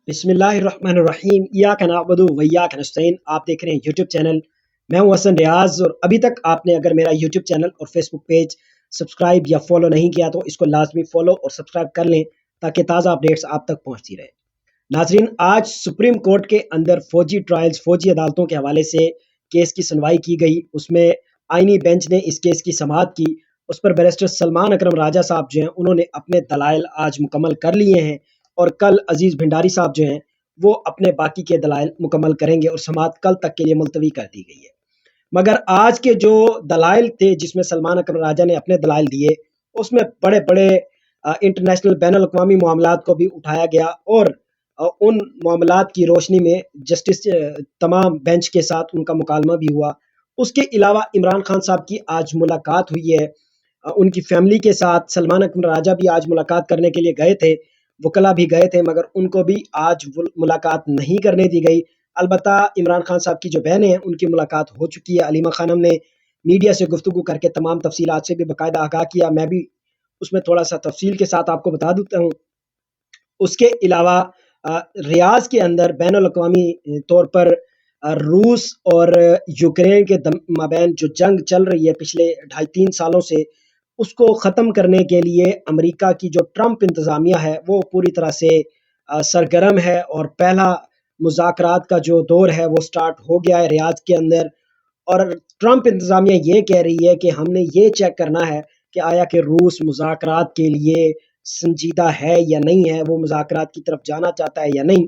بسم اللہ الرحمن الرحیم، ایاک نعبد و ایاک نستعین۔ آپ دیکھ رہے ہیں یوٹیوب چینل، میں ہوں حسن ریاض، اور ابھی تک آپ نے اگر میرا یوٹیوب چینل اور فیس بک پیج سبسکرائب یا فالو نہیں کیا تو اس کو لازمی فالو اور سبسکرائب کر لیں تاکہ تازہ اپڈیٹس آپ تک پہنچتی رہے۔ ناظرین، آج سپریم کورٹ کے اندر فوجی ٹرائلز، فوجی عدالتوں کے حوالے سے کیس کی سنوائی کی گئی۔ اس میں آئینی بینچ نے اس کیس کی سماعت کی۔ اس پر بیرسٹر سلمان اکرم راجہ صاحب جو ہیں انہوں نے اپنے دلائل آج مکمل کر لیے ہیں، اور کل عزیز بھنڈاری صاحب جو ہیں وہ اپنے باقی کے دلائل مکمل کریں گے، اور سماعت کل تک کے لیے ملتوی کر دی گئی ہے۔ مگر آج کے جو دلائل تھے جس میں سلمان اکرم راجہ نے اپنے دلائل دیے، اس میں بڑے بڑے انٹرنیشنل بین الاقوامی معاملات کو بھی اٹھایا گیا، اور ان معاملات کی روشنی میں جسٹس تمام بینچ کے ساتھ ان کا مکالمہ بھی ہوا۔ اس کے علاوہ عمران خان صاحب کی آج ملاقات ہوئی ہے ان کی فیملی کے ساتھ۔ سلمان اکرم راجہ بھی آج ملاقات کرنے کے لیے گئے تھے، وکلا بھی گئے تھے، مگر ان کو بھی آج ملاقات نہیں کرنے دی گئی۔ البتہ عمران خان صاحب کی جو بہنیں ہیں ان کی ملاقات ہو چکی ہے۔ علیمہ خانم نے میڈیا سے گفتگو کر کے تمام تفصیلات سے بھی باقاعدہ آگاہ کیا۔ میں بھی اس میں تھوڑا سا تفصیل کے ساتھ آپ کو بتا دیتا ہوں۔ اس کے علاوہ ریاض کے اندر بین الاقوامی طور پر روس اور یوکرین کے مابین جو جنگ چل رہی ہے پچھلے 2.5-3 سالوں سے، اس کو ختم کرنے کے لیے امریکہ کی جو ٹرمپ انتظامیہ ہے وہ پوری طرح سے سرگرم ہے، اور پہلا مذاکرات کا جو دور ہے وہ سٹارٹ ہو گیا ہے ریاض کے اندر۔ اور ٹرمپ انتظامیہ یہ کہہ رہی ہے کہ ہم نے یہ چیک کرنا ہے کہ آیا کہ روس مذاکرات کے لیے سنجیدہ ہے یا نہیں ہے، وہ مذاکرات کی طرف جانا چاہتا ہے یا نہیں۔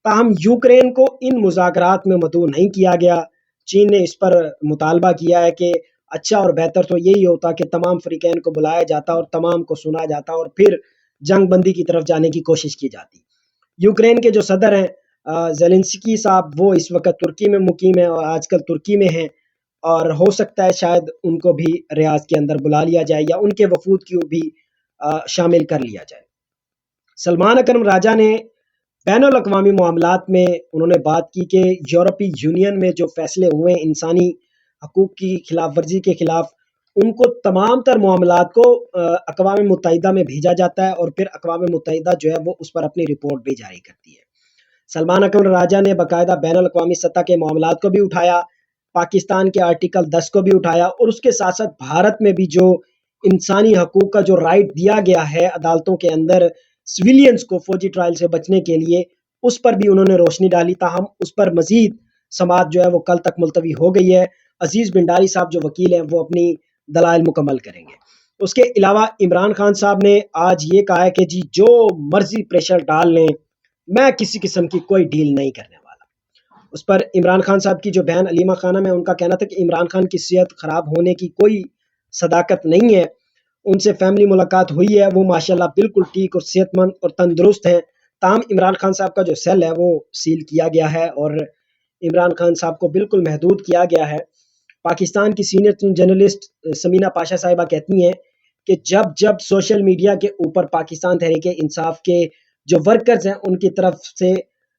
تاہم یوکرین کو ان مذاکرات میں مدعو نہیں کیا گیا۔ چین نے اس پر مطالبہ کیا ہے کہ اچھا اور بہتر تو یہی ہوتا کہ تمام فریقین کو بلایا جاتا اور تمام کو سنا جاتا اور پھر جنگ بندی کی طرف جانے کی کوشش کی جاتی۔ یوکرین کے جو صدر ہیں زیلنسکی صاحب، وہ اس وقت ترکی میں مقیم ہیں اور آج کل ترکی میں ہیں، اور ہو سکتا ہے شاید ان کو بھی ریاض کے اندر بلا لیا جائے یا ان کے وفود کی بھی شامل کر لیا جائے۔ سلمان اکرم راجہ نے بین الاقوامی معاملات میں انہوں نے بات کی کہ یورپی یونین میں جو فیصلے ہوئے انسانی حقوق کی خلاف ورزی کے خلاف، ان کو تمام تر معاملات کو اقوام متحدہ میں بھیجا جاتا ہے، اور پھر اقوام متحدہ جو ہے وہ اس پر اپنی رپورٹ بھی جاری کرتی ہے۔ سلمان اکرم راجہ نے باقاعدہ بین الاقوامی سطح کے معاملات کو بھی اٹھایا، پاکستان کے آرٹیکل 10 کو بھی اٹھایا، اور اس کے ساتھ ساتھ بھارت میں بھی جو انسانی حقوق کا جو رائٹ دیا گیا ہے عدالتوں کے اندر سویلینز کو فوجی ٹرائل سے بچنے کے لیے، اس پر بھی انہوں نے روشنی ڈالی۔ تاہم اس پر مزید سماعت جو ہے وہ کل تک ملتوی ہو گئی ہے۔ عزیز بھنڈاری صاحب جو وکیل ہیں وہ اپنی دلائل مکمل کریں گے۔ اس کے علاوہ عمران خان صاحب نے آج یہ کہا ہے کہ جی جو مرضی پریشر ڈال لیں، میں کسی قسم کی کوئی ڈیل نہیں کرنے والا۔ اس پر عمران خان صاحب کی جو بہن علیمہ خانم ہے ان کا کہنا تھا کہ عمران خان کی صحت خراب ہونے کی کوئی صداقت نہیں ہے۔ ان سے فیملی ملاقات ہوئی ہے، وہ ماشاءاللہ بالکل ٹھیک اور صحت مند اور تندرست ہیں۔ تاہم عمران خان صاحب کا جو سیل ہے وہ سیل کیا گیا ہے، اور عمران خان صاحب کو بالکل محدود کیا گیا ہے۔ پاکستان کی سینئر جرنلسٹ سمینہ پاشا صاحبہ کہتی ہیں کہ جب جب سوشل میڈیا کے اوپر پاکستان تحریک انصاف کے جو ورکرز ہیں ان کی طرف سے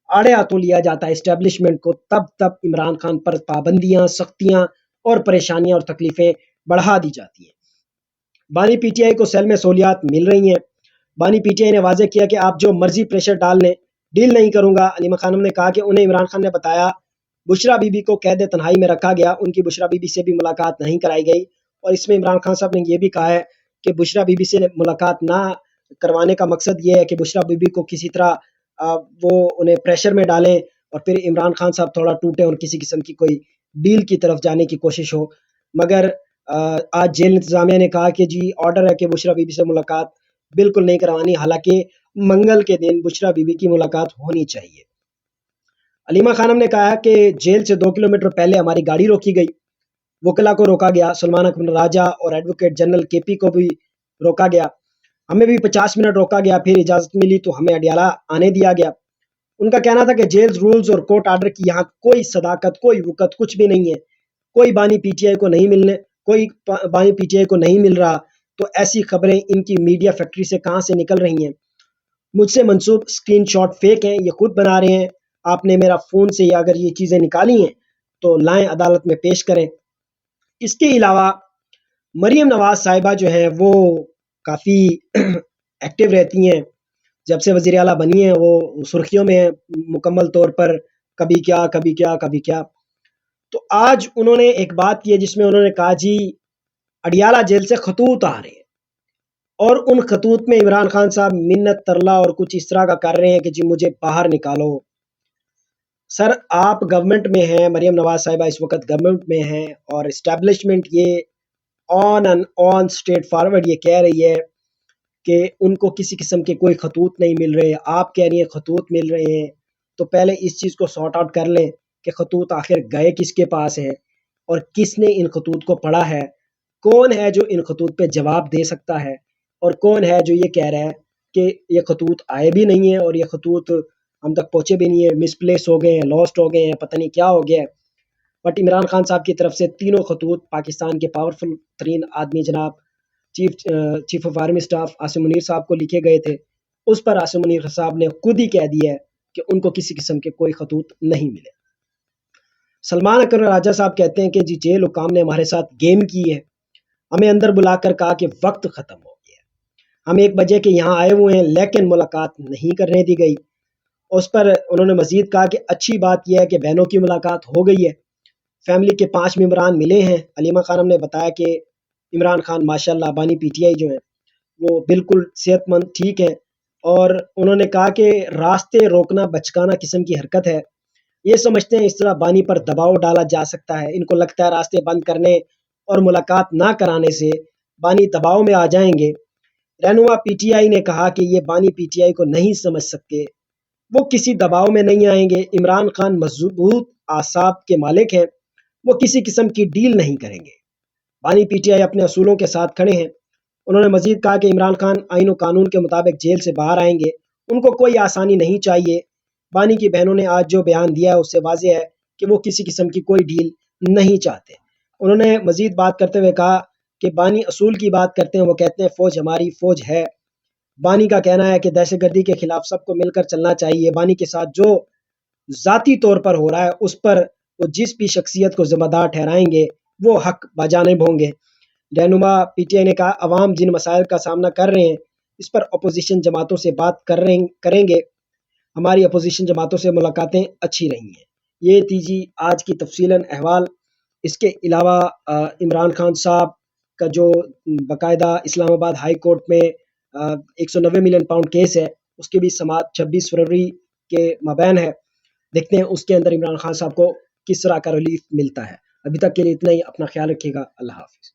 آڑے ہاتھوں لیا جاتا ہے اسٹیبلشمنٹ کو، تب تب عمران خان پر پابندیاں، سختیاں اور پریشانیاں اور تکلیفیں بڑھا دی جاتی ہیں۔ بانی پی ٹی آئی کو سیل میں سہولیات مل رہی ہیں۔ بانی پی ٹی آئی نے واضح کیا کہ آپ جو مرضی پریشر ڈال لیں، ڈیل نہیں کروں گا۔ علیمہ خانم نے کہا کہ انہیں عمران خان نے بتایا بشرا بی بی کو قید تنہائی میں رکھا گیا، ان کی بشرا بی بی سے بھی ملاقات نہیں کرائی گئی، اور اس میں عمران خان صاحب نے یہ بھی کہا ہے کہ بشرا بی بی سے ملاقات نہ کروانے کا مقصد یہ ہے کہ بشرا بی بی کو کسی طرح وہ انہیں پریشر میں ڈالیں اور پھر عمران خان صاحب تھوڑا ٹوٹے اور کسی قسم کی کوئی ڈیل کی طرف جانے کی کوشش ہو۔ مگر آج جیل انتظامیہ نے کہا کہ جی آرڈر ہے کہ بشرا بی بی سے ملاقات بالکل نہیں کروانی، حالانکہ منگل کے دن بشرا بی بی کی ملاقات ہونی چاہیے۔ علیمہ خانم نے کہا کہ جیل سے 2 کلومیٹر پہلے ہماری گاڑی روکی گئی، وکلا کو روکا گیا، سلمان اکرم راجہ اور ایڈوکیٹ جنرل کے پی کو بھی روکا گیا، ہمیں بھی 50 منٹ روکا گیا، پھر اجازت ملی تو ہمیں اڈیالہ آنے دیا گیا۔ ان کا کہنا تھا کہ جیل رولز اور کورٹ آرڈر کی یہاں کوئی صداقت، کوئی وقت، کچھ بھی نہیں ہے۔ کوئی بانی پی ٹی آئی کو نہیں ملنے، کوئی بانی پی ٹی آئی کو نہیں مل رہا، تو ایسی خبریں ان کی میڈیا فیکٹری سے کہاں سے نکل رہی ہیں؟ مجھ سے منسوب اسکرین شاٹ فیک ہیں، یہ خود بنا رہے ہیں۔ آپ نے میرا فون سے اگر یہ چیزیں نکالی ہیں تو لائیں عدالت میں پیش کریں۔ اس کے علاوہ مریم نواز صاحبہ جو ہیں وہ کافی ایکٹیو رہتی ہیں، جب سے وزیر اعلیٰ بنی ہیں وہ سرخیوں میں ہیں مکمل طور پر، کبھی کیا کبھی کیا کبھی کیا۔ تو آج انہوں نے ایک بات کی ہے جس میں انہوں نے کہا جی اڈیالہ جیل سے خطوط آ رہے ہیں، اور ان خطوط میں عمران خان صاحب منت ترلا اور کچھ اس طرح کا کر رہے ہیں کہ جی مجھے باہر نکالو۔ سر آپ گورنمنٹ میں ہیں، مریم نواز صاحبہ اس وقت گورنمنٹ میں ہیں، اور اسٹیبلشمنٹ یہ on and on straight forward یہ کہہ رہی ہے کہ ان کو کسی قسم کے کوئی خطوط نہیں مل رہے، آپ کہہ رہی ہیں خطوط مل رہے ہیں۔ تو پہلے اس چیز کو سارٹ آؤٹ کر لیں کہ خطوط آخر گئے کس کے پاس ہیں، اور کس نے ان خطوط کو پڑھا ہے، کون ہے جو ان خطوط پہ جواب دے سکتا ہے، اور کون ہے جو یہ کہہ رہا ہے کہ یہ خطوط آئے بھی نہیں ہیں اور یہ خطوط ہم تک پہنچے بھی نہیں ہیں، مس پلیس ہو گئے ہیں، لاسٹ ہو گئے ہیں، پتہ نہیں کیا ہو گیا ہے۔ بٹ عمران خان صاحب کی طرف سے تینوں خطوط پاکستان کے پاورفل ترین آدمی جناب chief of army staff Asim Munir صاحب کو لکھے گئے تھے، اس پر عاصم منیر صاحب نے خود ہی کہہ دیا ہے کہ ان کو کسی قسم کے کوئی خطوط نہیں ملے۔ سلمان اکرم راجہ صاحب کہتے ہیں کہ جی جیل حکام نے ہمارے ساتھ گیم کی ہے، ہمیں اندر بلا کر کہا کہ وقت ختم ہو گیا ہے، ہم 1 بجے کے یہاں آئے ہوئے ہیں لیکن ملاقات نہیں کرنے دی گئی۔ اس پر انہوں نے مزید کہا کہ اچھی بات یہ ہے کہ بہنوں کی ملاقات ہو گئی ہے، فیملی کے 5 ممبران ملے ہیں۔ علیمہ خانم نے بتایا کہ عمران خان ماشاءاللہ بانی پی ٹی آئی جو ہیں وہ بالکل صحت مند ٹھیک ہیں، اور انہوں نے کہا کہ راستے روکنا بچکانہ قسم کی حرکت ہے، یہ سمجھتے ہیں اس طرح بانی پر دباؤ ڈالا جا سکتا ہے، ان کو لگتا ہے راستے بند کرنے اور ملاقات نہ کرانے سے بانی دباؤ میں آ جائیں گے۔ رہنما پی ٹی آئی نے کہا کہ یہ بانی پی ٹی آئی کو نہیں سمجھ سکتے، وہ کسی دباؤ میں نہیں آئیں گے، عمران خان مضبوط اعصاب کے مالک ہیں، وہ کسی قسم کی ڈیل نہیں کریں گے، بانی پی ٹی آئی اپنے اصولوں کے ساتھ کھڑے ہیں۔ انہوں نے مزید کہا کہ عمران خان آئین و قانون کے مطابق جیل سے باہر آئیں گے، ان کو کوئی آسانی نہیں چاہیے۔ بانی کی بہنوں نے آج جو بیان دیا ہے اس سے واضح ہے کہ وہ کسی قسم کی کوئی ڈیل نہیں چاہتے۔ انہوں نے مزید بات کرتے ہوئے کہا کہ بانی اصول کی بات کرتے ہیں، وہ کہتے ہیں فوج ہماری فوج ہے۔ بانی کا کہنا ہے کہ دہشت گردی کے خلاف سب کو مل کر چلنا چاہیے، بانی کے ساتھ جو ذاتی طور پر ہو رہا ہے اس پر وہ جس بھی شخصیت کو ذمہ دار ٹھہرائیں گے وہ حق بجانب ہوں گے۔ رہنما پی ٹی آئی نے کہا عوام جن مسائل کا سامنا کر رہے ہیں اس پر اپوزیشن جماعتوں سے بات کریں گے، ہماری اپوزیشن جماعتوں سے ملاقاتیں اچھی رہی ہیں۔ یہ تھی جی آج کی تفصیلاً احوال۔ اس کے علاوہ عمران خان صاحب کا جو باقاعدہ اسلام آباد ہائی کورٹ میں 190 ملین پاؤنڈ کیس ہے اس کی بھی سماعت 26 فروری کے مابین ہے، دیکھتے ہیں اس کے اندر عمران خان صاحب کو کس طرح کا ریلیف ملتا ہے۔ ابھی تک کے لیے اتنا ہی، اپنا خیال رکھیے گا، اللہ حافظ۔